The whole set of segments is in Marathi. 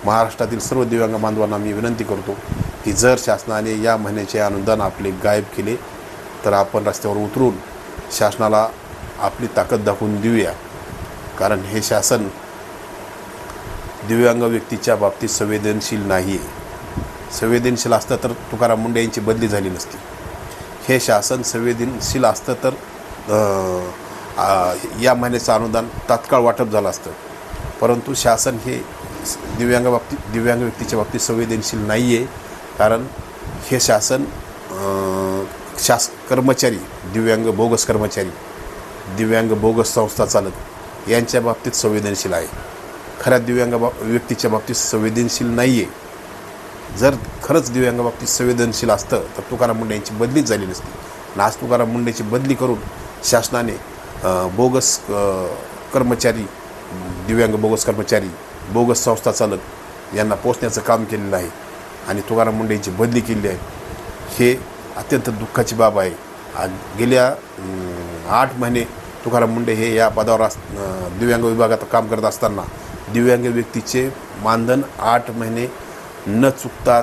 महाराष्ट्रातील सर्व दिव्यांग बांधवांना मी विनंती करतो की जर शासनाने या महिन्याचे अनुदान आपले गायब केले तर आपण रस्त्यावर उतरून शासनाला आपली ताकद दाखवून देऊया. कारण हे शासन दिव्यांग व्यक्तीच्या बाबतीत संवेदनशील नाही आहे. संवेदनशील असतं तर तुकाराम मुंडे यांची बदली झाली नसती. हे शासन संवेदनशील असतं तर या महिन्याचं अनुदान तात्काळ वाटप झालं असतं. परंतु शासन हे दिव्यांग व्यक्तीच्या बाबतीत संवेदनशील नाही आहे. कारण हे शासन कर्मचारी, दिव्यांग बोगस कर्मचारी, दिव्यांग बोगस संस्था चालक यांच्या बाबतीत संवेदनशील आहे. खऱ्या दिव्यांग व्यक्तीच्या बाबतीत संवेदनशील नाही आहे. जर खरंच दिव्यांग बाबतीत संवेदनशील असतं तर तुकाराम मुंडे यांची बदलीच झाली नसती. आणि आज तुकाराम मुंडेची बदली करून शासनाने बोगस कर्मचारी, दिव्यांग बोगस कर्मचारी, बोगस संस्था चालक यांना पोचण्याचं काम केलेलं आहे आणि तुकाराम मुंडे यांची बदली केली आहे. हे अत्यंत दुःखाची बाब आहे. गेल्या 8 महिने तुकाराम मुंडे हे या पदावर दिव्यांग विभागात काम करत असताना दिव्यांग व्यक्तीचे मानधन 8 महिने न चुकता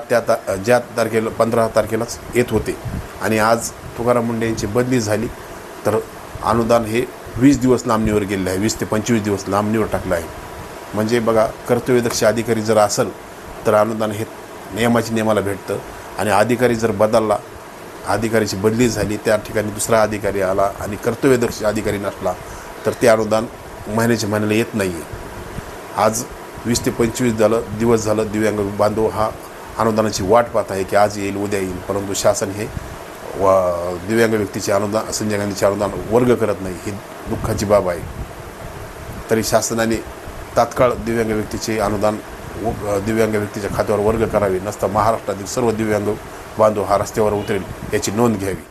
ज्या तारखेला 15 तारखेलाच येत होते. आणि आज तुकाराम मुंडे यांची बदली झाली तर अनुदान हे 20 दिवस लांबणीवर गेलेलं आहे. 20 ते 25 दिवस लांबणीवर टाकलं आहे. म्हणजे बघा, कर्तव्यदक्ष अधिकारी जर असेल तर अनुदान हे नियमाला भेटतं. आणि अधिकारी जर बदलला, अधिकारीची बदली झाली, त्या ठिकाणी दुसरा अधिकारी आला आणि कर्तव्यदक्ष अधिकारी नसला तर ते अनुदान महिन्याला येत नाही आहे. आज 20 ते 25 दिवस झालं दिव्यांग बांधव हा अनुदानाची वाट पाहत आहे की आज येईल, उद्या येईल. परंतु शासन हे दिव्यांग व्यक्तीचे अनुदान, संजय गांधीचे अनुदान वर्ग करत नाही. ही दुःखाची बाब आहे. तरी शासनाने तात्काळ दिव्यांग व्यक्तीचे अनुदान दिव्यांग व्यक्तीच्या खात्यावर वर्ग करावे, नसता महाराष्ट्रातील सर्व दिव्यांग बांधव हा रस्त्यावर उतरेल याची नोंद घ्यावी.